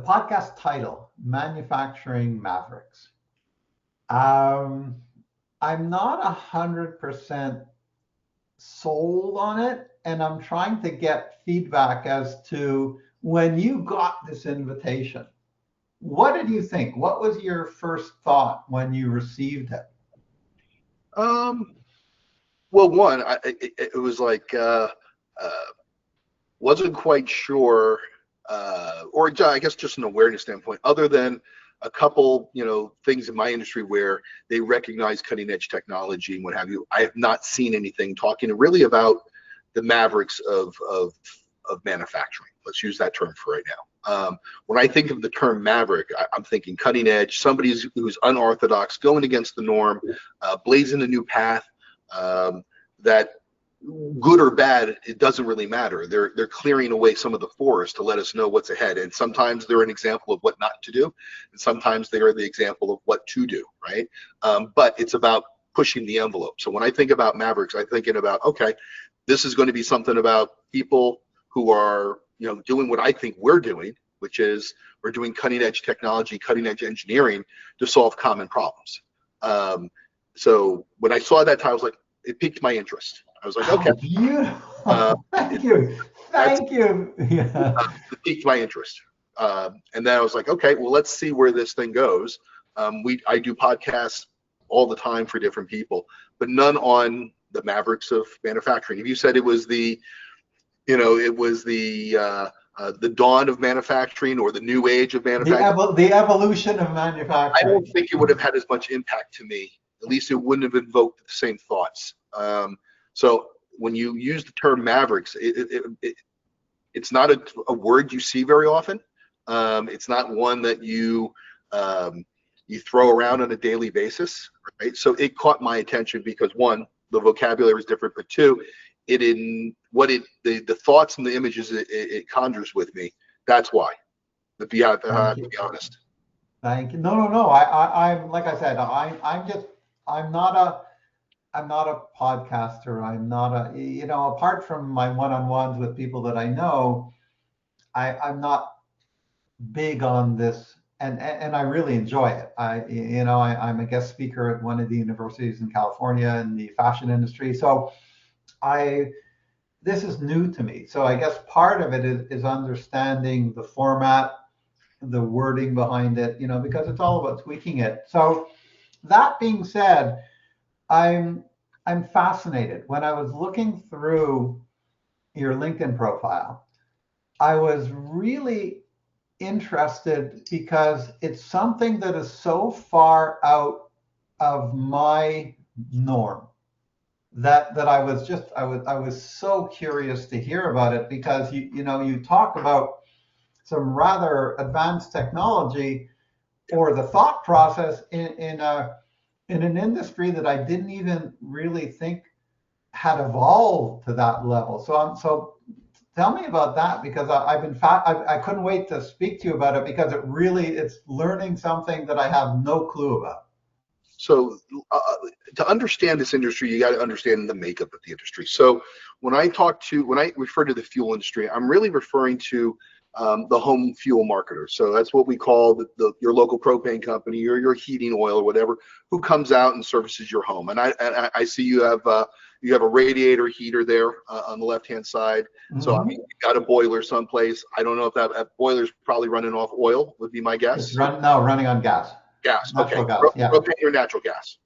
podcast title, Manufacturing Mavericks. I'm not 100% sold on it, and I'm trying to get feedback as to when you got this invitation. What did you think? What was your first thought when you received it? Well, one, it was like wasn't quite sure, or I guess just an awareness standpoint, other than a couple, things in my industry where they recognize cutting edge technology and what have you. I have not seen anything talking really about the Mavericks of manufacturing. Let's use that term for right now. When I think of the term Maverick, I'm thinking cutting edge, somebody who's unorthodox, going against the norm, blazing a new path. That good or bad, it doesn't really matter. They're clearing away some of the forest to let us know what's ahead. And sometimes they're an example of what not to do, and sometimes they are the example of what to do, right? But it's about pushing the envelope. So when I think about Mavericks, I'm thinking about, okay, this is going to be something about people who are, doing what I think we're doing, which is we're doing cutting edge technology, cutting edge engineering to solve common problems. So when I saw that title, I was like, it piqued my interest. I was like, okay. Thank you. Thank you. Yeah. It piqued my interest. And then I was like, okay, well, let's see where this thing goes. I do podcasts all the time for different people, but none on the Mavericks of manufacturing. If you said it was the dawn of manufacturing or the new age of manufacturing, the evolution of manufacturing, I don't think it would have had as much impact to me. At least it wouldn't have invoked the same thoughts. So when you use the term Mavericks, it's not a word you see very often. It's not one that you throw around on a daily basis, right? So it caught my attention because one, the vocabulary is different, but two, the thoughts and the images it conjures with me. That's why. To be honest. Thank you. No. I'm like I said, I'm not a podcaster. I'm not apart from my one-on-ones with people that I know, I'm not big on this, and I really enjoy it. I'm a guest speaker at one of the universities in California in the fashion industry. So this is new to me. So I guess part of it is understanding the format, the wording behind it, because it's all about tweaking it. So that being said, I'm fascinated. When I was looking through your LinkedIn profile, I was really interested because it's something that is so far out of my norm that I was so curious to hear about it, because you talk about some rather advanced technology or the thought process in an industry that I didn't even really think had evolved to that level. So tell me about that, because I couldn't wait to speak to you about it, because it's learning something that I have no clue about. So to understand this industry, you got to understand the makeup of the industry. So when I refer to the fuel industry, I'm really referring to the home fuel marketer. So that's what we call your local propane company or your heating oil or whatever, who comes out and services your home. And I see you have a radiator heater there on the left-hand side. Mm-hmm. So I mean, you got a boiler someplace. I don't know if that boiler's probably running off oil, would be my guess. It's running on gas. Gas. Natural okay. Gas. Yeah. Propane or natural gas?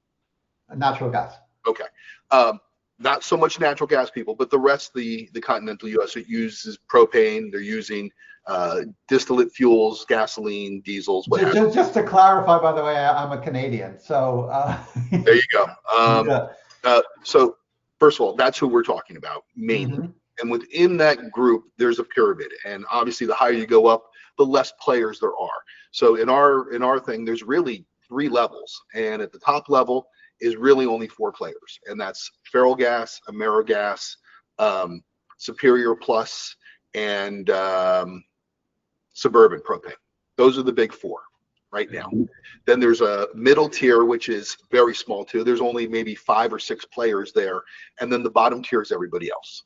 Natural gas. Okay. Not so much natural gas, people, but the rest of the continental U.S. it uses propane. They're using distillate fuels, gasoline, diesels. Just to clarify, by the way, I'm a Canadian, so there you go. So first of all, that's who we're talking about mainly. Mm-hmm. And within that group, there's a pyramid, and obviously, the higher you go up, the less players there are. So in our thing, there's really 3 levels, and at the top level is really only 4 players, and that's Ferrellgas, AmeriGas, Superior Plus, and Suburban Propane. Those are the big 4 right now. Then there's a middle tier, which is very small too. There's only maybe 5 or 6 players there, and then the bottom tier is everybody else.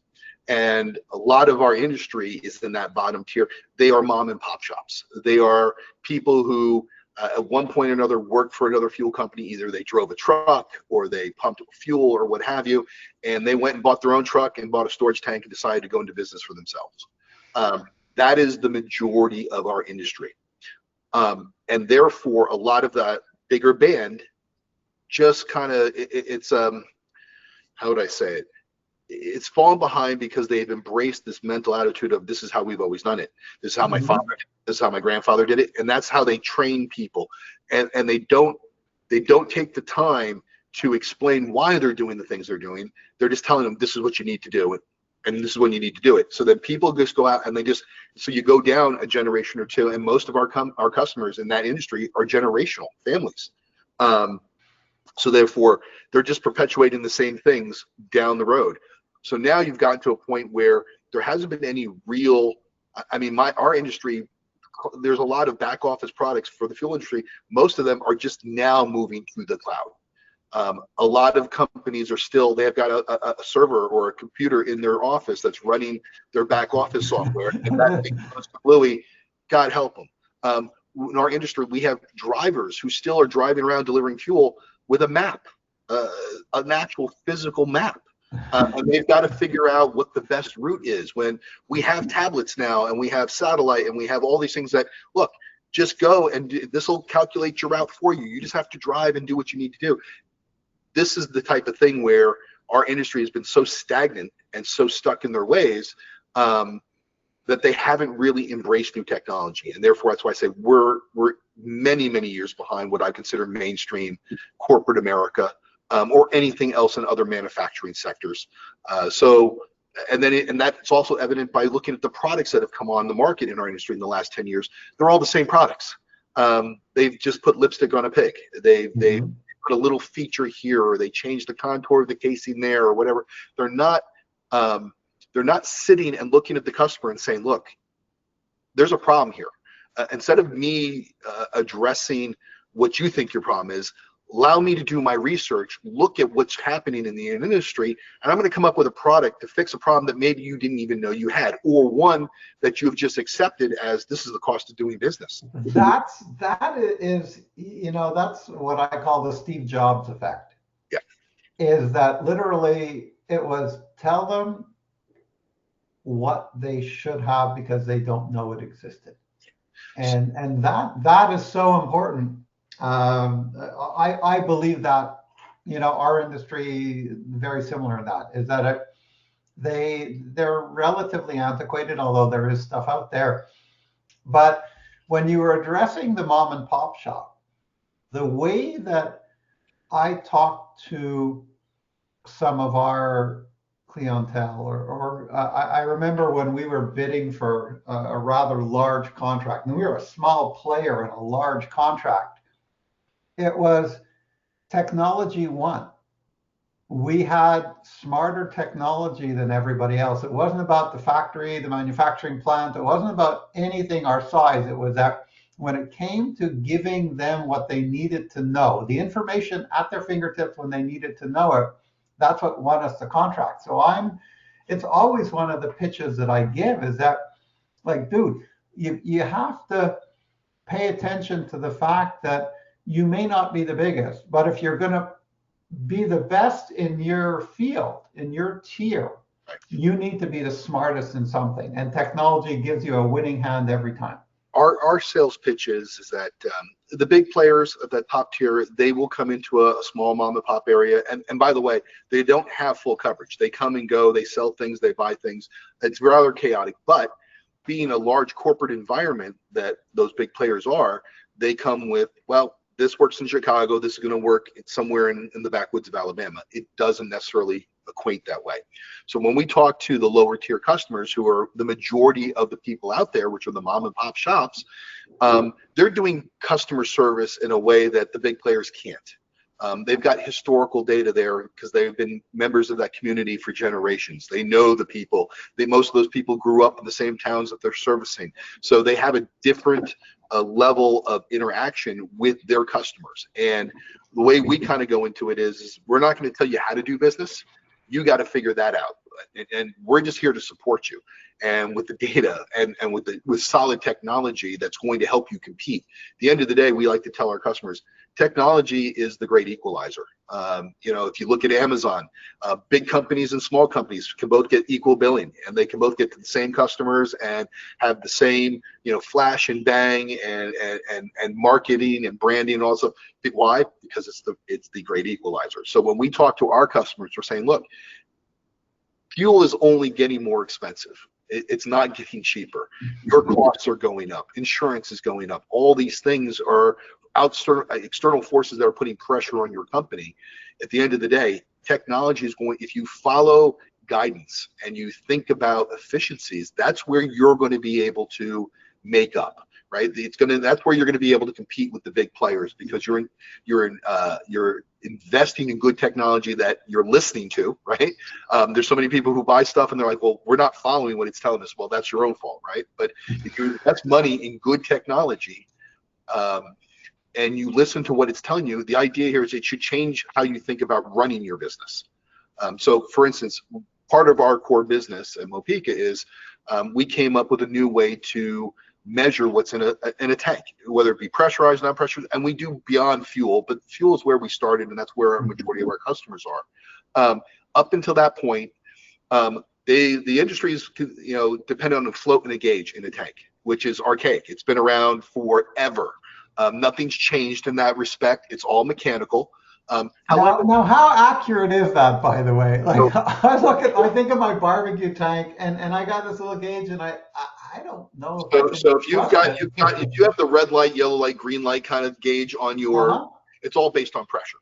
And a lot of our industry is in that bottom tier. They are mom and pop shops. They are people who at one point or another worked for another fuel company. Either they drove a truck or they pumped fuel or what have you, and they went and bought their own truck and bought a storage tank and decided to go into business for themselves. That is the majority of our industry. And therefore, a lot of that bigger band just kind of, it's, how would I say it? It's fallen behind because they've embraced this mental attitude of this is how we've always done it. This is how my father did it. This is how my grandfather did it. And that's how they train people. And they don't take the time to explain why they're doing the things they're doing. They're just telling them this is what you need to do, and this is when you need to do it. So then people just go out and so you go down a generation or two, and most of our customers in that industry are generational families. So therefore, they're just perpetuating the same things down the road. So now you've gotten to a point where there hasn't been any real, I mean, our industry, there's a lot of back office products for the fuel industry. Most of them are just now moving to the cloud. A lot of companies are still, they've got a server or a computer in their office that's running their back office software. And that thing goes completely, God help them. In our industry, we have drivers who still are driving around delivering fuel with a map, an actual physical map. And they've got to figure out what the best route is. When we have tablets now and we have satellite and we have all these things that, look, just go and this will calculate your route for you. You just have to drive and do what you need to do. This is the type of thing where our industry has been so stagnant and so stuck in their ways that they haven't really embraced new technology. And therefore, that's why I say we're many, many years behind what I consider mainstream corporate America. Or anything else in other manufacturing sectors. And that's also evident by looking at the products that have come on the market in our industry in the last 10 years. They're all the same products. They've just put lipstick on a pig. They put a little feature here, or they changed the contour of the casing there, or whatever. They're not sitting and looking at the customer and saying, look, there's a problem here. Instead of me addressing what you think your problem is, allow me to do my research, look at what's happening in the industry, and I'm going to come up with a product to fix a problem that maybe you didn't even know you had, or one that you've just accepted as this is the cost of doing business. That is, that's what I call the Steve Jobs effect. Yeah. Is that literally it was tell them what they should have because they don't know it existed. And that is so important. I believe that, our industry very similar in that, is that they're relatively antiquated, although there is stuff out there. But when you were addressing the mom and pop shop, the way that I talk to some of our clientele, or I remember when we were bidding for a rather large contract, and we were a small player in a large contract. It was technology won. We had smarter technology than everybody else. It wasn't about the factory, the manufacturing plant. It wasn't about anything our size. It was that when it came to giving them what they needed to know, the information at their fingertips when they needed to know it, that's what won us the contract. So it's always one of the pitches that I give is that, like, dude, you have to pay attention to the fact that you may not be the biggest, but if you're going to be the best in your field, in your tier, you need to be the smartest in something. And technology gives you a winning hand every time. Our sales pitch is that the big players of that top tier, they will come into a small mom and pop area. And by the way, they don't have full coverage. They come and go, they sell things, they buy things. It's rather chaotic. But being a large corporate environment that those big players are, they come with, well, this works in Chicago, this is going to work somewhere in the backwoods of Alabama. It doesn't necessarily equate that way. So when we talk to the lower tier customers, who are the majority of the people out there, which are the mom and pop shops, they're doing customer service in a way that the big players can't. They've got historical data there because they've been members of that community for generations. They know the people. Most of those people grew up in the same towns that they're servicing. So they have a different level of interaction with their customers. And the way we kind of go into it is we're not going to tell you how to do business. You got to figure that out. and we're just here to support you, and with the data and with solid technology that's going to help you compete. At the end of the day, we like to tell our customers, technology is the great equalizer. If you look at Amazon, big companies and small companies can both get equal billing, and they can both get to the same customers and have the same, flash and bang and marketing and branding also. Why? Because it's the great equalizer. So when we talk to our customers, we're saying, look, fuel is only getting more expensive. It's not getting cheaper. Your costs are going up. Insurance is going up. All these things are external forces that are putting pressure on your company. At the end of the day, technology is going, if you follow guidance and you think about efficiencies, that's where you're going to be able to make up, right? That's where you're going to be able to compete with the big players, because you're investing in good technology that you're listening to, right? There's so many people who buy stuff and they're like, well, we're not following what it's telling us. Well, that's your own fault, right? But if you invest money in good technology, and you listen to what it's telling you, the idea here is it should change how you think about running your business. So for instance, part of our core business at Mopeka is we came up with a new way to measure what's in a tank, whether it be pressurized, not pressurized, and we do beyond fuel, but fuel is where we started, and that's where a majority of our customers are. Up until that point, the industry is, dependent on a float and a gauge in a tank, which is archaic. It's been around forever. Nothing's changed in that respect. It's all mechanical. However, now, how accurate is that, by the way? Like, I think of my barbecue tank, and I got this little gauge, and I don't know. So if if you have the red light, yellow light, green light kind of gauge on your, it's all based on pressure.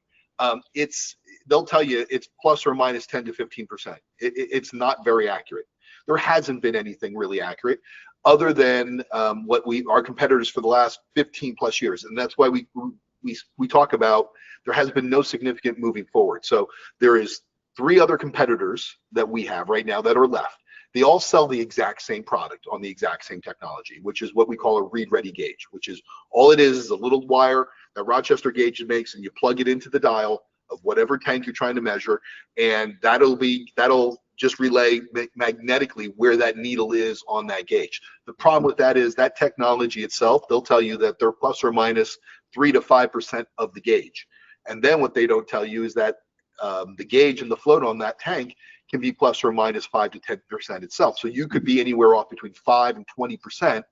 They'll tell you it's plus or minus 10 to 15%. It's not very accurate. There hasn't been anything really accurate, other than what our competitors for the last 15 plus years, and that's why we talk about there has been no significant moving forward. So there is 3 other competitors that we have right now that are left. They all sell the exact same product on the exact same technology, which is what we call a read-ready gauge, which is all it is a little wire that Rochester Gauge makes, and you plug it into the dial of whatever tank you're trying to measure, and that'll just relay magnetically where that needle is on that gauge. The problem with that is that technology itself, they'll tell you that they're plus or minus 3 to 5% of the gauge. And then what they don't tell you is that the gauge and the float on that tank can be plus or minus 5 to 10% itself. So you could be anywhere off between 5 and 20%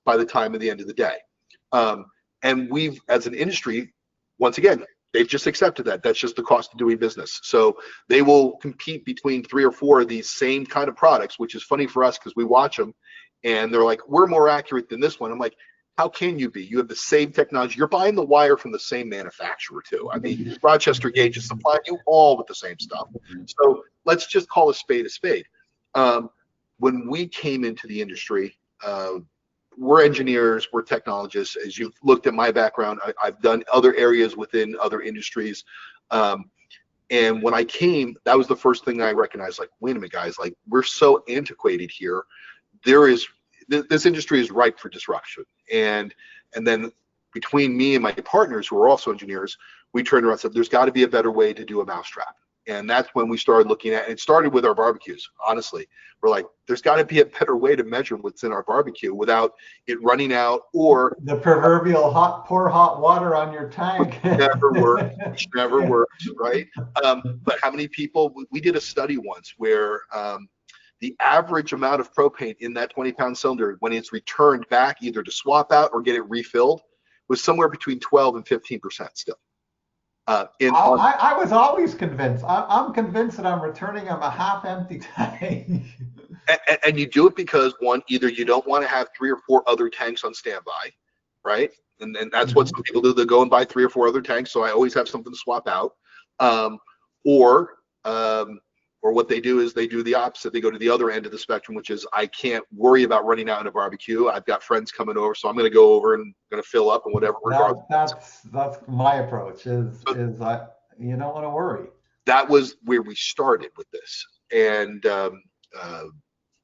by the time of the end of the day. And we've, as an industry, once again, they've just accepted that. That's just the cost of doing business. So they will compete between 3 or 4 of these same kind of products, which is funny for us because we watch them and they're like, we're more accurate than this one. I'm like, how can you be? You have the same technology. You're buying the wire from the same manufacturer too. I mean, Rochester Gauge is supplying you all with the same stuff. So let's just call a spade a spade. When we came into the industry, we're engineers, we're technologists. As you've looked at my background, I've done other areas within other industries. And when I came, that was the first thing I recognized, like, wait a minute, guys, like, we're so antiquated here. This industry is ripe for disruption. And then between me and my partners, who are also engineers, we turned around and said, there's got to be a better way to do a mousetrap. And that's when we started looking at, and it started with our barbecues, honestly. We're like, there's got to be a better way to measure what's in our barbecue without it running out, or the proverbial pour hot water on your tank. Which never works, right? But how many people, we did a study once where the average amount of propane in that 20-pound cylinder, when it's returned back either to swap out or get it refilled, was somewhere between 12 and 15% still. I was always convinced. I'm convinced that I'm returning a half-empty tank. And you do it because, one, either you don't want to have 3 or 4 other tanks on standby, right? And that's what some people do. They go and buy 3 or 4 other tanks, so I always have something to swap out. Or what they do is they do the opposite. They go to the other end of the spectrum, which is, I can't worry about running out in a barbecue. I've got friends coming over, so I'm going to go over and going to fill up and whatever. That's my approach. You don't want to worry. That was where we started with this, and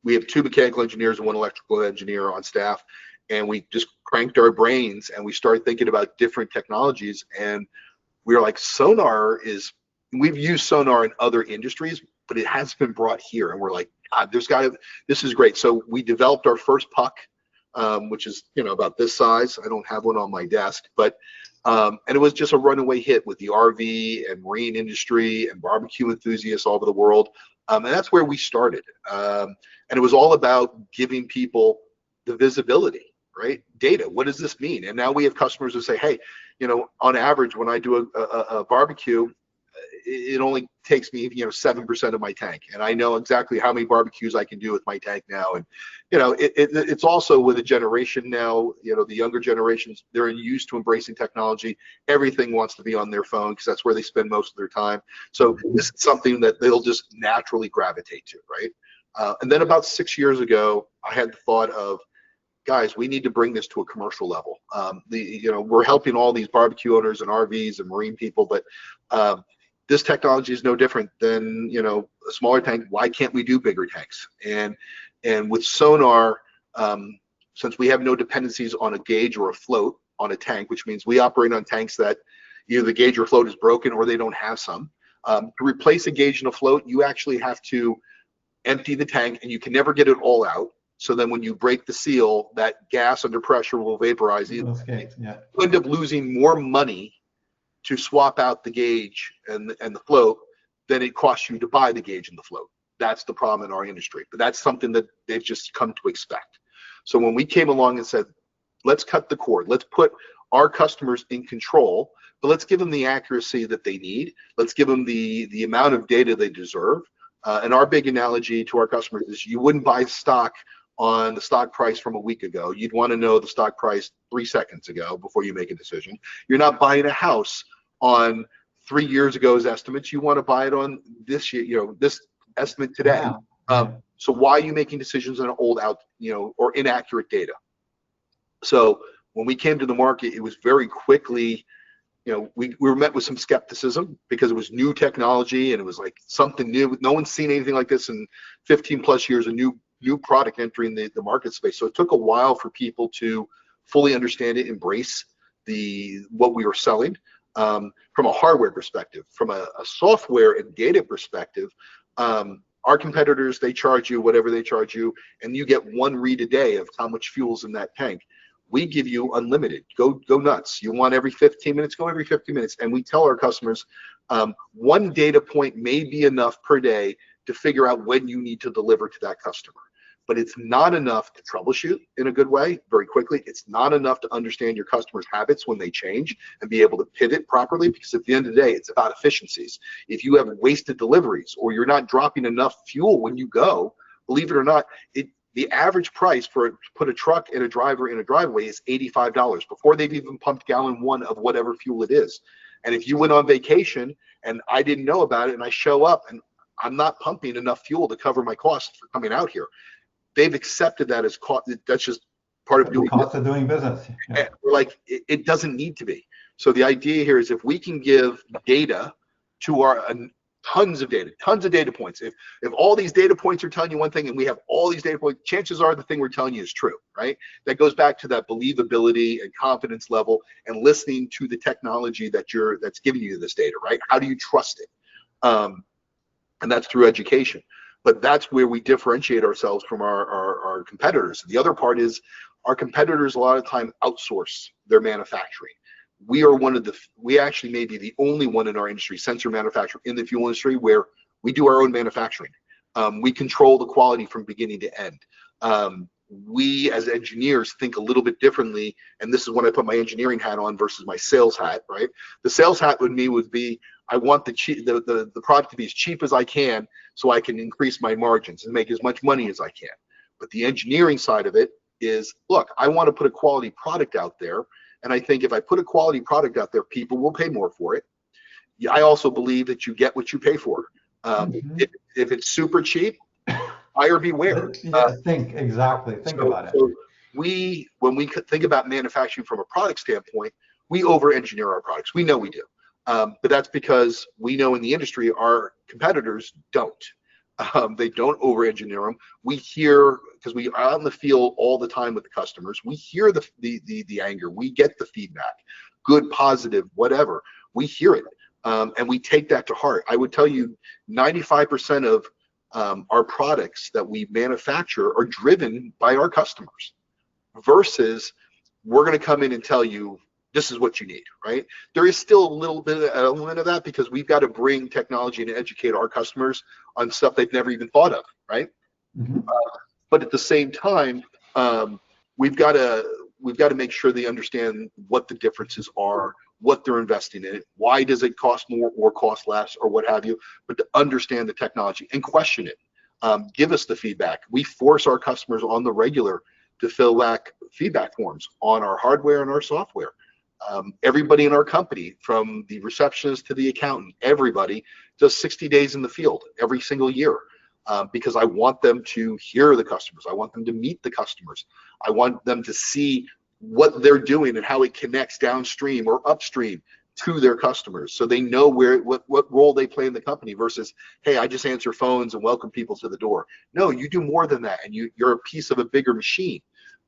we have 2 mechanical engineers and 1 electrical engineer on staff, and we just cranked our brains and we started thinking about different technologies. And we were like, we've used sonar in other industries, but it has been brought here, and we're like, God, this is great. So we developed our first puck, which is, about this size. I don't have one on my desk, but and it was just a runaway hit with the RV and marine industry and barbecue enthusiasts all over the world. And that's where we started. And it was all about giving people the visibility, right? Data. What does this mean? And now we have customers who say, hey, on average, when I do a barbecue, it only takes me 7% of my tank, and I know exactly how many barbecues I can do with my tank now. And it's also with a generation now, the younger generations, they're used to embracing technology. Everything wants to be on their phone because that's where they spend most of their time. So this is something that they'll just naturally gravitate to, right? And then about 6 years ago, I had the thought of, guys, we need to bring this to a commercial level. We're helping all these barbecue owners and RVs and marine people, but this technology is no different than a smaller tank. Why can't we do bigger tanks? And with sonar, since we have no dependencies on a gauge or a float on a tank, which means we operate on tanks that either the gauge or float is broken or they don't have some. To replace a gauge and a float, you actually have to empty the tank, and you can never get it all out. So then when you break the seal, that gas under pressure will vaporize. You end up losing more money to swap out the gauge and the float than it costs you to buy the gauge and the float. That's the problem in our industry, but that's something that they've just come to expect. So when we came along and said, let's cut the cord, let's put our customers in control, but let's give them the accuracy that they need. Let's give them the amount of data they deserve. And our big analogy to our customers is you wouldn't buy stock on the stock price from a week ago. You'd want to know the stock price 3 seconds ago before you make a decision. You're not buying a house on 3 years ago's estimates. You want to buy it on this year, this estimate today. So why are you making decisions on old or inaccurate data? So when we came to the market, it was very quickly, we were met with some skepticism because it was new technology and it was like something new. No one's seen anything like this in 15 plus years, a new product entering the market space. So it took a while for people to fully understand it, embrace what we were selling. From a hardware perspective, from a software and data perspective, our competitors, they charge you whatever they charge you, and you get one read a day of how much fuel's in that tank. We give you unlimited. Go nuts. You want every 15 minutes, go every 15 minutes. And we tell our customers, one data point may be enough per day to figure out when you need to deliver to that customer. But it's not enough to troubleshoot in a good way very quickly. It's not enough to understand your customers' habits when they change and be able to pivot properly, because at the end of the day, it's about efficiencies. If you have wasted deliveries or you're not dropping enough fuel when you go, believe it or not, the average price to put a truck and a driver in a driveway is $85 before they've even pumped gallon one of whatever fuel it is. And if you went on vacation and I didn't know about it and I show up and I'm not pumping enough fuel to cover my costs for coming out here, they've accepted that as cost. That's just part of doing cost of doing business. Yeah. We're like, it doesn't need to be. So the idea here is if we can give data to our tons of data points. If all these data points are telling you one thing and we have all these data points, chances are the thing we're telling you is true, right? That goes back to that believability and confidence level and listening to the technology that's giving you this data, right? How do you trust it? And that's through education. But that's where we differentiate ourselves from our competitors. The other part is our competitors a lot of time outsource their manufacturing. We actually may be the only one in our industry, sensor manufacturer in the fuel industry, where we do our own manufacturing. We control the quality from beginning to end. We as engineers think a little bit differently, and this is when I put my engineering hat on versus my sales hat, right? The sales hat would be I want the product to be as cheap as I can so I can increase my margins and make as much money as I can. But the engineering side of it is, look, I want to put a quality product out there, and I think if I put a quality product out there, people will pay more for it. I also believe that you get what you pay for. If it's super cheap, buyer beware. Think about it. So when we think about manufacturing from a product standpoint, we over-engineer our products. We know we do. But that's because we know in the industry our competitors don't. They don't over-engineer them. We hear, because we are out in the field all the time with the customers, we hear the anger. We get the feedback, good, positive, whatever. We hear it. And we take that to heart. I would tell you 95% of our products that we manufacture are driven by our customers versus we're going to come in and tell you this is what you need, right? There is still a little bit of element of that because we've got to bring technology and educate our customers on stuff they've never even thought of, right? Mm-hmm. But at the same time, we've got to make sure they understand what the differences are, what they're investing in, why does it cost more or cost less or what have you, but to understand the technology and question it. Give us the feedback. We force our customers on the regular to fill back feedback forms on our hardware and our software. Everybody in our company, from the receptionist to the accountant, everybody does 60 days in the field every single year. Because I want them to hear the customers. I want them to meet the customers. I want them to see what they're doing and how it connects downstream or upstream to their customers, so they know what role they play in the company versus, hey, I just answer phones and welcome people to the door. No, you do more than that, and you're a piece of a bigger machine.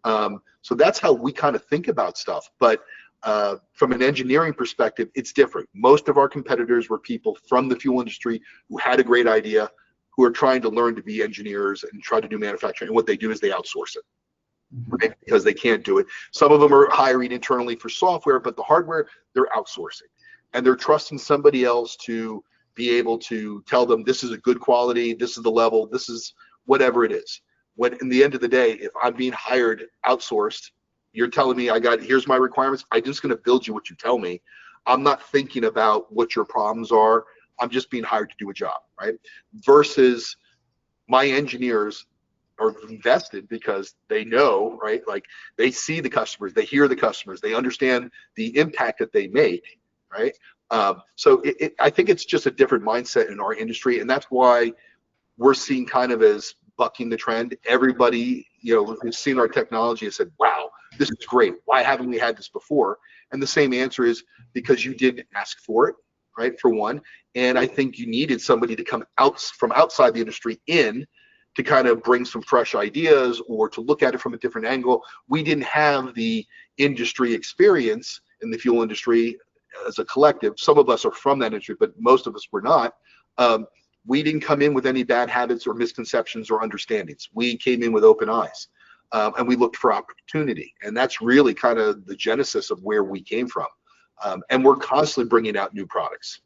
So that's how we kind of think about stuff. But from an engineering perspective, it's different. Most of our competitors were people from the fuel industry who had a great idea, who are trying to learn to be engineers and try to do manufacturing. And what they do is they outsource it, right? Because they can't do it. Some of them are hiring internally for software, but the hardware, they're outsourcing. And they're trusting somebody else to be able to tell them this is a good quality, this is the level, this is whatever it is. When in the end of the day, if I'm being hired outsourced, you're telling me here's my requirements, I'm just going to build you what you tell me. I'm not thinking about what your problems are. I'm just being hired to do a job, right? Versus my engineers are invested because they know, right? Like they see the customers, they hear the customers, they understand the impact that they make, right? So I think it's just a different mindset in our industry, and that's why we're seen kind of as bucking the trend. Everybody, who's seen our technology has said, wow, this is great. Why haven't we had this before? And the same answer is because you didn't ask for it, right? For one. And I think you needed somebody to come out from outside the industry in to kind of bring some fresh ideas or to look at it from a different angle. We didn't have the industry experience in the fuel industry as a collective. Some of us are from that industry, but most of us were not. We didn't come in with any bad habits or misconceptions or understandings. We came in with open eyes, and we looked for opportunity. And that's really kind of the genesis of where we came from. And we're constantly bringing out new products.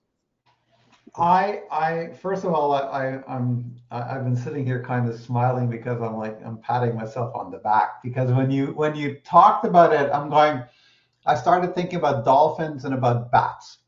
I first of all, I've been sitting here kind of smiling because I'm patting myself on the back, because when you talked about it, I started thinking about dolphins and about bats.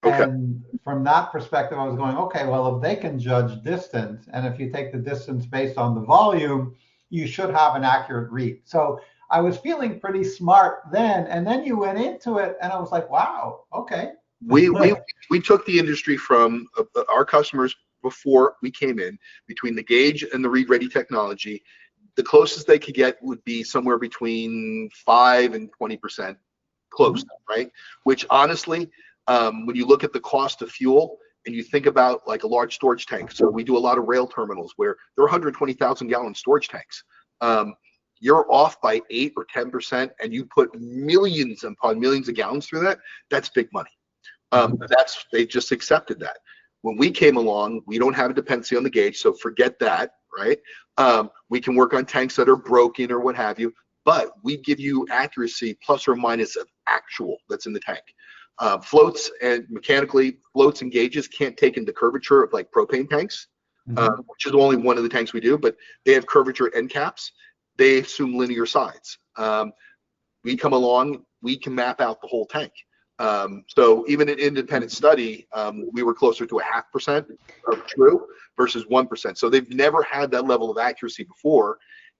Okay. And from that perspective, I was going, okay, well, if they can judge distance, and if you take the distance based on the volume, you should have an accurate read. So I was feeling pretty smart then, and then you went into it, and I was like, wow, okay. We took the industry from our customers before we came in, between the gauge and the read ready technology. The closest they could get would be somewhere between 5 and 20% close, right? Which honestly, when you look at the cost of fuel and you think about like a large storage tank, so we do a lot of rail terminals where there are 120,000 gallon storage tanks. You're off by 8 or 10% and you put millions upon millions of gallons through that, that's big money. They just accepted that. When we came along, we don't have a dependency on the gauge, so forget that, right? We can work on tanks that are broken or what have you, but we give you accuracy plus or minus of actual that's in the tank. Floats and floats and gauges can't take in the curvature of like propane tanks, which is only one of the tanks we do, but they have curvature end caps. They assume linear sides. We come along, we can map out the whole tank. So even an independent study, we were closer to 0.5% of true versus 1%. So they've never had that level of accuracy before,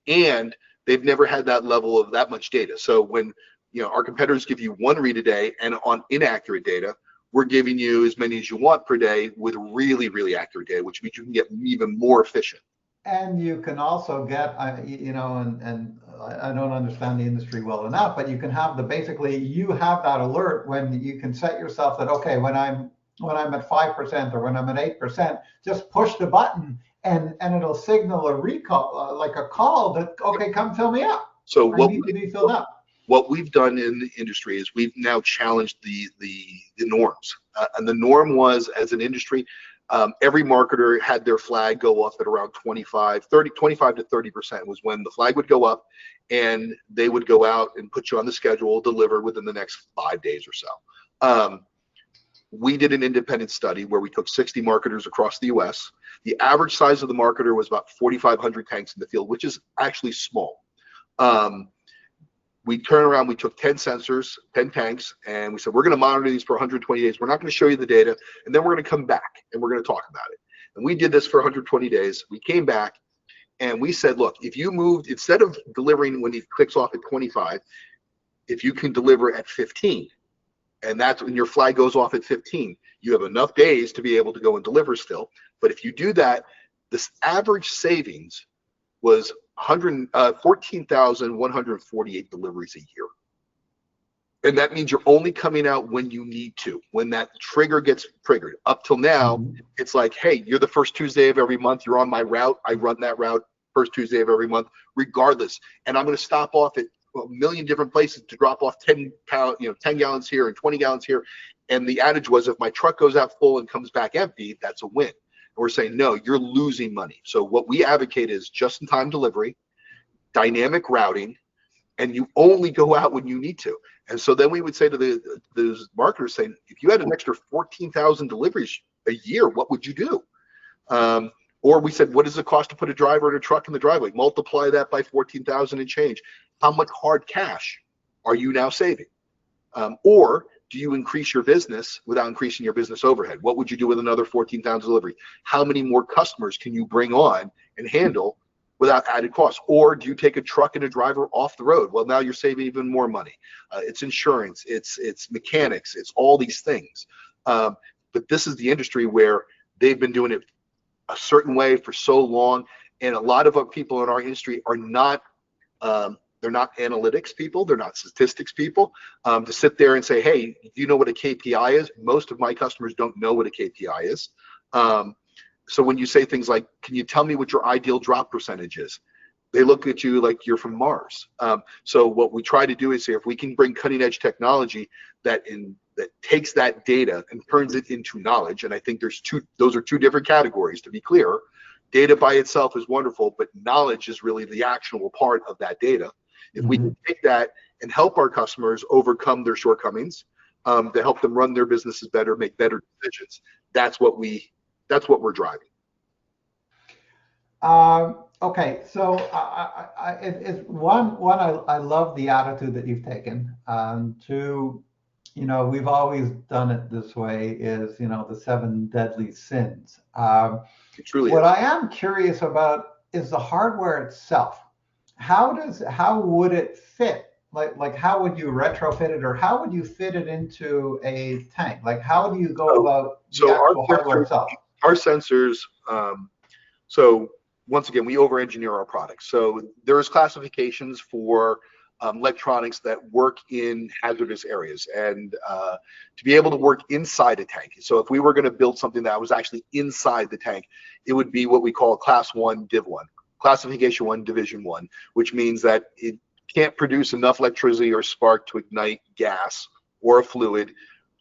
and they've never had that level of that much data. So when our competitors give you one read a day, and on inaccurate data, we're giving you as many as you want per day with really, really accurate data, which means you can get even more efficient. And you can also get, and I don't understand the industry well enough, but you can have basically you have that alert when you can set yourself that, okay, when I'm at 5% or when I'm at 8%, just push the button and it'll signal a recall, like a call that, okay, come fill me up. So I need to be filled up. What we've done in the industry is we've now challenged the norms. And the norm was, as an industry, every marketer had their flag go off at around 25 to 30% was when the flag would go up, and they would go out and put you on the schedule, deliver within the next 5 days or so. We did an independent study where we took 60 marketers across the US. The average size of the marketer was about 4,500 tanks in the field, which is actually small. We turned around, we took 10 sensors, 10 tanks, and we said, we're going to monitor these for 120 days. We're not going to show you the data, and then we're going to come back and we're going to talk about it. And we did this for 120 days. We came back and we said, look, if you moved, instead of delivering when he clicks off at 25, if you can deliver at 15, and that's when your flag goes off at 15, you have enough days to be able to go and deliver still. But if you do that, this average savings was 14,148 deliveries a year. And that means you're only coming out when you need to, when that trigger gets triggered. Up till now, it's like, hey, you're the first Tuesday of every month. You're on my route. I run that route first Tuesday of every month, regardless. And I'm going to stop off at a million different places to drop off 10 gallons here and 20 gallons here. And the adage was, if my truck goes out full and comes back empty, that's a win. And we're saying, no, you're losing money. So what we advocate is just-in-time delivery, dynamic routing, and you only go out when you need to. And so then we would say to those marketers, saying, if you had an extra 14,000 deliveries a year, what would you do? Or we said, what does it cost to put a driver in a truck in the driveway? Multiply that by 14,000 and change. How much hard cash are you now saving? Or do you increase your business without increasing your business overhead? What would you do with another 14,000 delivery? How many more customers can you bring on and handle without added costs? Or do you take a truck and a driver off the road? Well, now you're saving even more money. It's insurance, it's mechanics, it's all these things. But this is the industry where they've been doing it a certain way for so long, and a lot of our people in our industry are not they're not analytics people, they're not statistics people, to sit there and say, hey, do you know what a KPI is? Most of my customers don't know what a KPI is. So when you say things like, can you tell me what your ideal drop percentage is? They look at you like you're from Mars. So what we try to do is say, if we can bring cutting edge technology that takes that data and turns it into knowledge, and I think those are two different categories, to be clear. Data by itself is wonderful, but knowledge is really the actionable part of that data. If we can take that and help our customers overcome their shortcomings, to help them run their businesses better, make better decisions, that's what we're driving. Okay, so I love the attitude that you've taken. Two, we've always done it this way, is the 7 deadly sins. What I am curious about is the hardware itself. How would it fit? Like how would you retrofit it, or how would you fit it into a tank? Like, how do you go about the actual hardware itself? Our sensors, so once again, we over-engineer our products. So there's classifications for electronics that work in hazardous areas, and to be able to work inside a tank. So if we were going to build something that was actually inside the tank, it would be what we call Class 1 Div 1, Classification 1 Division 1, which means that it can't produce enough electricity or spark to ignite gas or a fluid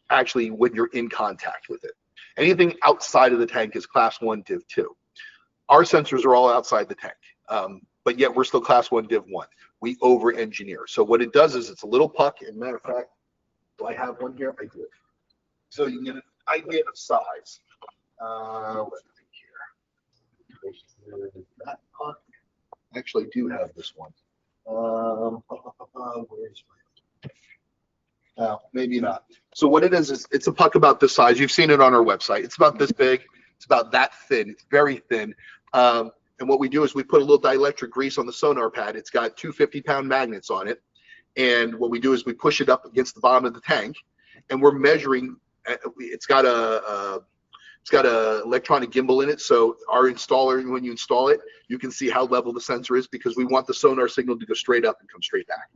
actually when you're in contact with it. Anything outside of the tank is Class 1 Div 2. Our sensors are all outside the tank, but yet we're still Class 1 Div 1. We over-engineer. So what it does is it's a little puck. As a matter of fact, do I have one here? I do. So you can get an idea of size. Let's see here. That puck. I actually do have this one. Where's my? Maybe not. So what it is it's a puck about this size. You've seen it on our website. It's about this big. It's about that thin. It's very thin. And what we do is we put a little dielectric grease on the sonar pad. It's got 2 50-pound magnets on it. And what we do is we push it up against the bottom of the tank, and we're measuring. It's got a electronic gimbal in it. So our installer, when you install it, you can see how level the sensor is, because we want the sonar signal to go straight up and come straight back.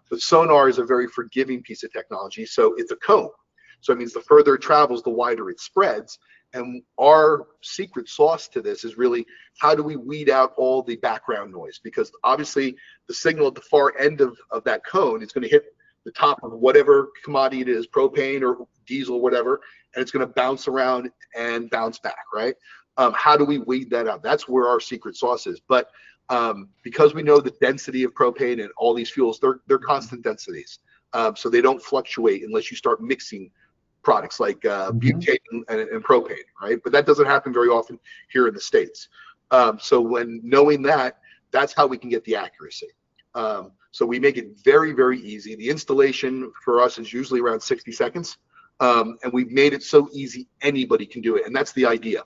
But sonar is a very forgiving piece of technology. So it's a cone. So it means the further it travels, the wider it spreads. And our secret sauce to this is really, how do we weed out all the background noise? Because obviously the signal at the far end of that cone is going to hit the top of whatever commodity it is, propane or diesel, whatever, and it's going to bounce around and bounce back, right? How do we weed that out? That's where our secret sauce is. But because we know the density of propane and all these fuels, they're constant densities. So they don't fluctuate unless you start mixing products like butane and propane, right? But that doesn't happen very often here in the States. So when knowing that, that's how we can get the accuracy. So we make it very, very easy. The installation for us is usually around 60 seconds. And we've made it so easy, anybody can do it. And that's the idea.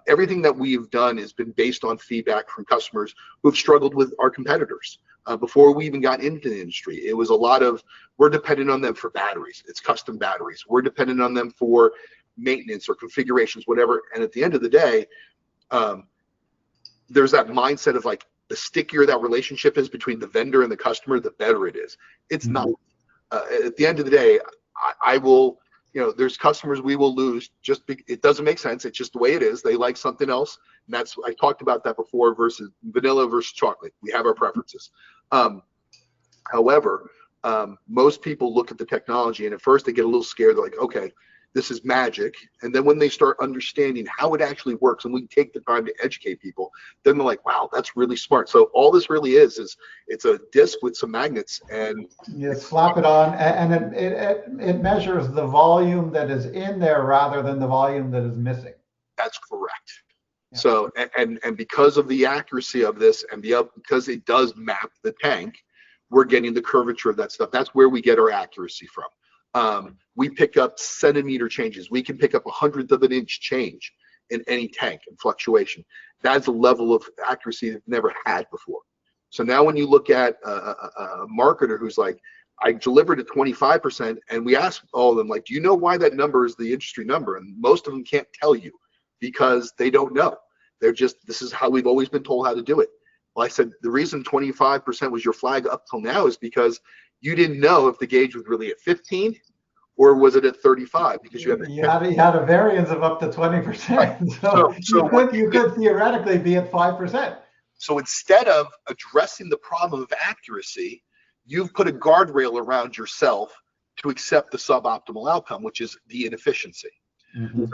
Everything that we've done has been based on feedback from customers who've struggled with our competitors. Before we even got into the industry, it was a lot of, we're dependent on them for batteries. It's custom batteries. We're dependent on them for maintenance or configurations, whatever. And at the end of the day, there's that mindset of like, the stickier that relationship is between the vendor and the customer, the better it is. It's not. At the end of the day, I will, there's customers we will lose it doesn't make sense. It's just the way it is. They like something else. And that's, I talked about that before, versus vanilla versus chocolate. We have our preferences. However, most people look at the technology and at first they get a little scared. They're like, okay, this is magic. And then when they start understanding how it actually works and we take the time to educate people, then they're like, wow, that's really smart. So all this really is it's a disc with some magnets, and you slap it on, and it measures the volume that is in there rather than the volume that is missing. That's correct. Yeah. So, and because of the accuracy of this, and because it does map the tank, we're getting the curvature of that stuff. That's where we get our accuracy from. We pick up centimeter changes. We can pick up 1/100 of an inch change in any tank and fluctuation. That's a level of accuracy they've never had before. So now when you look at a marketer who's like, I delivered at 25%, and we ask all of them, like, do you know why that number is the industry number? And most of them can't tell you because they don't know. They're just, this is how we've always been told how to do it. Well, I said, the reason 25% was your flag up till now is because you didn't know if the gauge was really at 15 or was it at 35, because you had a variance of up to 20%. Right. So you could theoretically be at 5%. So instead of addressing the problem of accuracy, you've put a guardrail around yourself to accept the suboptimal outcome, which is the inefficiency.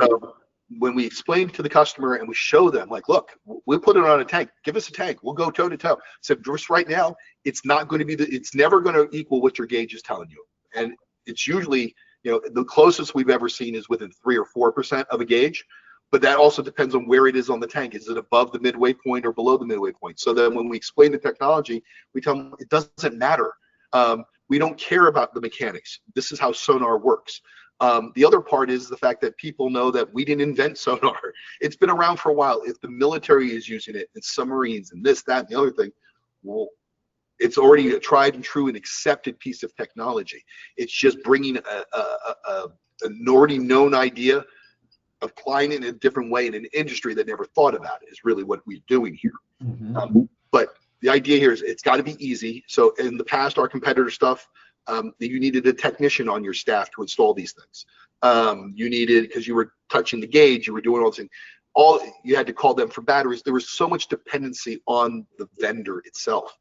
So when we explain to the customer and we show them, like, look, we'll put it on a tank. Give us a tank. We'll go toe to toe. So just right now, it's not going to be it's never going to equal what your gauge is telling you. And it's usually, the closest we've ever seen is within 3 or 4% of a gauge. But that also depends on where it is on the tank. Is it above the midway point or below the midway point? So then when we explain the technology, we tell them it doesn't matter. We don't care about the mechanics. This is how sonar works. The other part is the fact that people know that we didn't invent sonar. It's been around for a while. If the military is using it, and submarines and this, that, and the other thing, well, it's already a tried and true and accepted piece of technology. It's just bringing an already known idea, applying it in a different way in an industry that never thought about it, is really what we're doing here. But the idea here is it's got to be easy. So in the past, our competitor stuff, you needed a technician on your staff to install these things. You needed, because you were touching the gauge, you were doing all things. You had to call them for batteries. There was so much dependency on the vendor itself.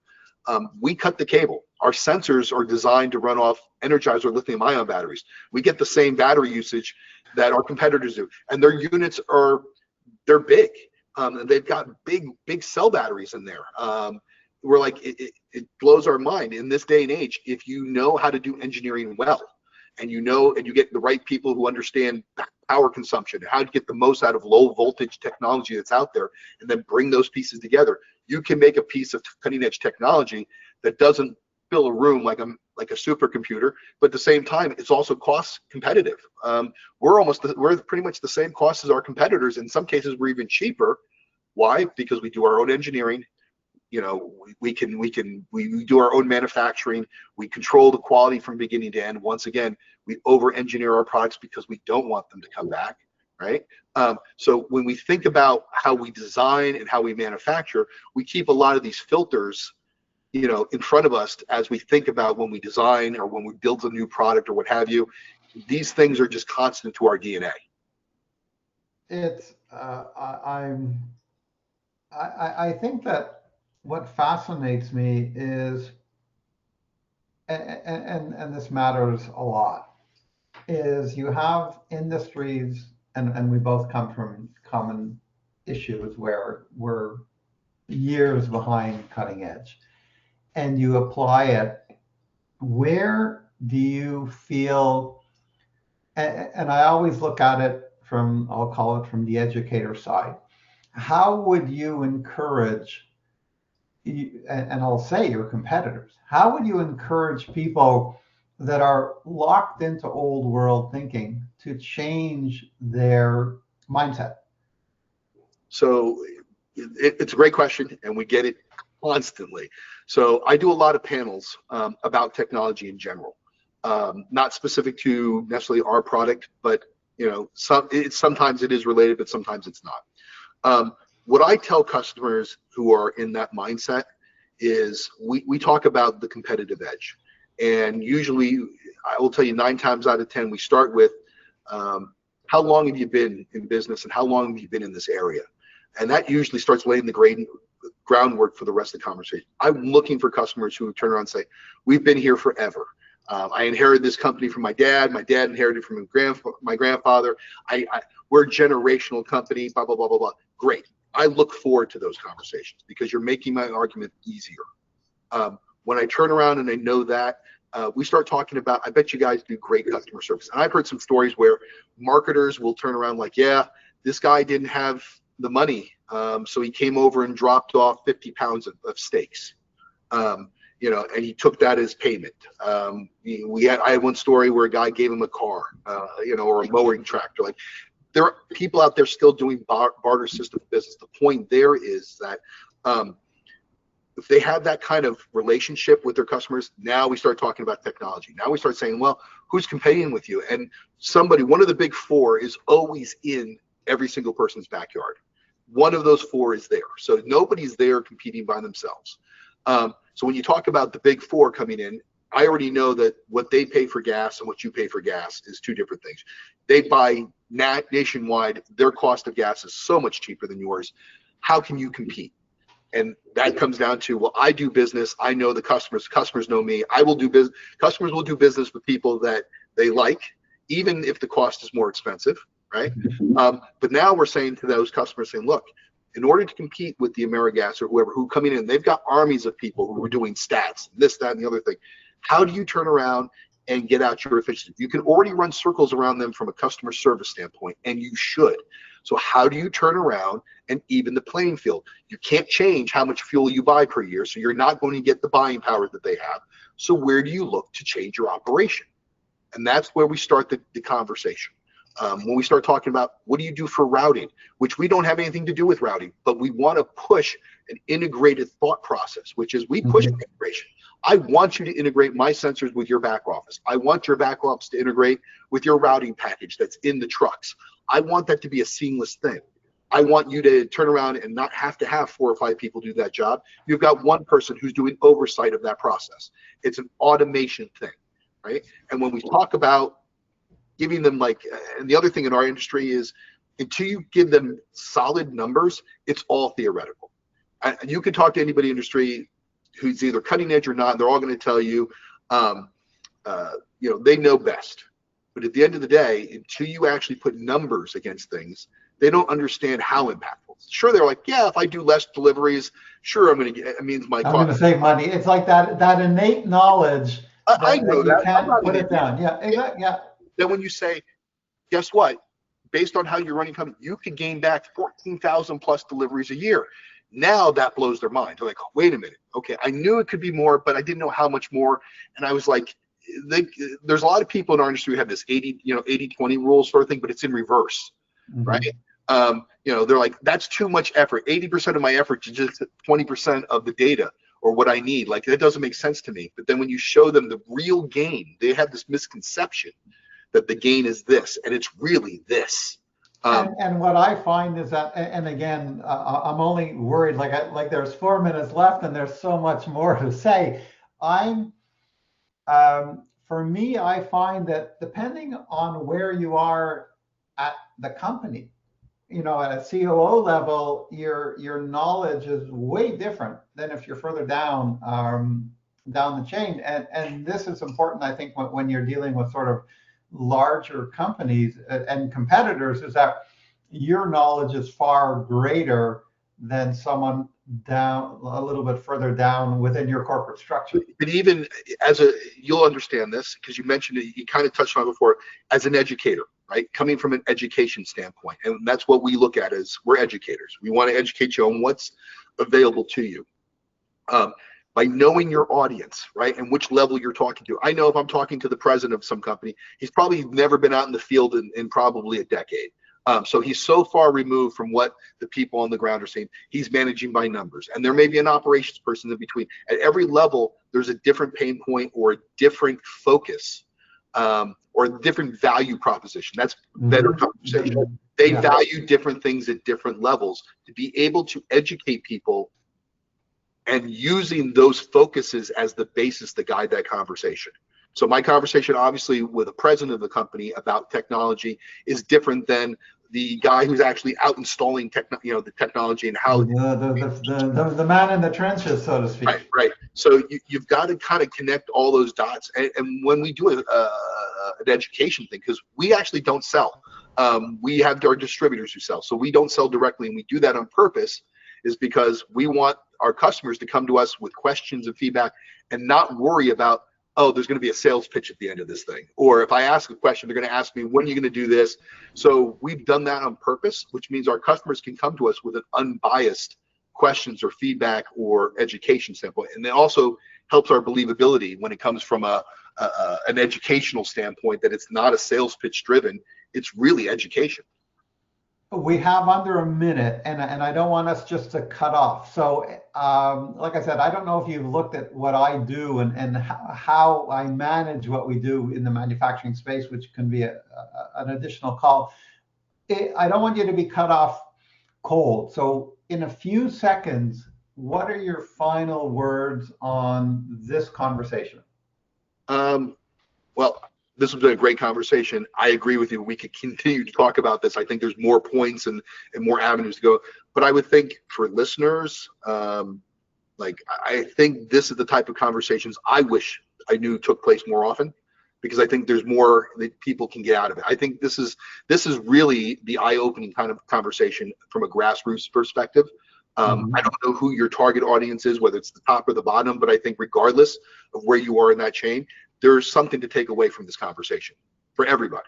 We cut the cable. Our sensors are designed to run off Energizer lithium-ion batteries. We get the same battery usage that our competitors do, and their units they're big. They've got big cell batteries in there. We're like, it blows our mind in this day and age. If you know how to do engineering well, and you get the right people who understand power consumption and how to get the most out of low voltage technology that's out there, and then bring those pieces together, you can make a piece of cutting edge technology that doesn't fill a room like a supercomputer, but at the same time, it's also cost competitive. We're pretty much the same cost as our competitors. In some cases, we're even cheaper. Why? Because we do our own engineering. We do our own manufacturing. We control the quality from beginning to end. Once again, we over-engineer our products because we don't want them to come back, right? So when we think about how we design and how we manufacture, we keep a lot of these filters, in front of us as we think about when we design or when we build a new product or what have you. These things are just constant to our DNA. I think that what fascinates me is and this matters a lot, is you have industries, and we both come from common issues where we're years behind cutting edge, and you apply it. Where do you feel, and I always look at it from, I'll call it from the educator side. How would you encourage, and I'll say your competitors, how would you encourage people that are locked into old world thinking to change their mindset? So it's a great question, and we get it constantly. So I do a lot of panels about technology in general, not specific to necessarily our product, but sometimes it is related, but sometimes it's not. What I tell customers who are in that mindset is we talk about the competitive edge, and usually I will tell you 9 times out of 10 we start with how long have you been in business and how long have you been in this area, and that usually starts laying the groundwork for the rest of the conversation. I'm looking for customers who turn around and say, we've been here forever. I inherited this company from my dad. My dad inherited from my grandfather. We're a generational company, blah, blah, blah, blah, blah. Great. I look forward to those conversations because you're making my argument easier. When I turn around and I know that, we start talking about, I bet you guys do great customer service. And I've heard some stories where marketers will turn around like, yeah, this guy didn't have the money, so he came over and dropped off 50 pounds of steaks, and he took that as payment. I had one story where a guy gave him a car, or a mowing tractor. Like, there are people out there still doing barter system business. The point there is that if they have that kind of relationship with their customers, now we start talking about technology. Now we start saying, well, who's competing with you? And one of the big four is always in every single person's backyard. One of those four is there. So nobody's there competing by themselves. So when you talk about the big four coming in, I already know that what they pay for gas and what you pay for gas is two different things. They buy nationwide. Their cost of gas is so much cheaper than yours. How can you compete? And that comes down to, well, I do business. I know the customers. Customers know me. I will do business. Customers will do business with people that they like, even if the cost is more expensive. Right? But now we're saying to those customers, saying, look, in order to compete with the AmeriGas or whoever who coming in, they've got armies of people who are doing stats, this, that, and the other thing. How do you turn around and get out your efficiency? You can already run circles around them from a customer service standpoint, and you should. So how do you turn around and even the playing field? You can't change how much fuel you buy per year, so you're not going to get the buying power that they have. So where do you look to change your operation? And that's where we start the conversation. When we start talking about what do you do for routing, which we don't have anything to do with routing, but we want to push an integrated thought process, which is we push integration. I want you to integrate my sensors with your back office. I want your back office to integrate with your routing package that's in the trucks. I want that to be a seamless thing. I want you to turn around and not have to have 4 or 5 people do that job. You've got one person who's doing oversight of that process. It's an automation thing, right? And when we talk about giving them and the other thing in our industry is until you give them solid numbers, it's all theoretical. And you can talk to anybody in the industry who's either cutting edge or not, they're all going to tell you, they know best. But at the end of the day, until you actually put numbers against things, they don't understand how impactful. Sure, they're like, yeah, if I do less deliveries, sure, I'm going to get, it means my cost. I'm going to save money. It's like that innate knowledge I know that you can't put it down. Yeah, exactly. Yeah. Then when you say, guess what? Based on how you're running company, you could gain back 14,000 plus deliveries a year. Now that blows their mind. They're like, wait a minute. Okay, I knew it could be more, but I didn't know how much more. And I was like, there's a lot of people in our industry who have this 80-20 rule sort of thing, but it's in reverse, right? They're like, that's too much effort. 80% of my effort is just 20% of the data or what I need. Like, that doesn't make sense to me. But then when you show them the real gain, they have this misconception that the gain is this, and it's really this. And what I find is that, and again, I'm only worried, like there's 4 minutes left, and there's so much more to say. For me, I find that depending on where you are at the company, at a COO level, your knowledge is way different than if you're further down down the chain. And this is important, I think, when you're dealing with sort of larger companies and competitors, is that your knowledge is far greater than someone down a little bit further down within your corporate structure. But even you'll understand this because you mentioned it, you kind of touched on it before, as an educator, right? Coming from an education standpoint. And that's what we look at as we're educators. We want to educate you on what's available to you. By knowing your audience, right, and which level you're talking to. I know if I'm talking to the president of some company, he's probably never been out in the field in probably a decade. So he's so far removed from what the people on the ground are saying. He's managing by numbers, and there may be an operations person in between. At every level, there's a different pain point or a different focus or a different value proposition. That's better conversation. They value different things at different levels. To be able to educate people and using those focuses as the basis to guide that conversation. So my conversation, obviously, with the president of the company about technology is different than the guy who's actually out installing the technology and how the man in the trenches, so to speak. Right. So you've got to kind of connect all those dots. And when we do an education thing, because we actually don't sell, we have our distributors who sell. So we don't sell directly, and we do that on purpose, is because we want our customers to come to us with questions and feedback and not worry about, oh, there's going to be a sales pitch at the end of this thing. Or if I ask a question, they're going to ask me, when are you going to do this? So we've done that on purpose, which means our customers can come to us with an unbiased questions or feedback or education standpoint. And it also helps our believability when it comes from an educational standpoint, that it's not a sales pitch driven, it's really education. We have under a minute, and I don't want us just to cut off. So, like I said, I don't know if you've looked at what I do and how I manage what we do in the manufacturing space, which can be an additional call. I don't want you to be cut off cold. So, in a few seconds, what are your final words on this conversation? Well, this has been a great conversation. I agree with you. We could continue to talk about this. I think there's more points and more avenues to go. But I would think for listeners, I think this is the type of conversations I wish I knew took place more often, because I think there's more that people can get out of it. I think this is really the eye-opening kind of conversation from a grassroots perspective. I don't know who your target audience is, whether it's the top or the bottom, but I think regardless of where you are in that chain, there's something to take away from this conversation for everybody.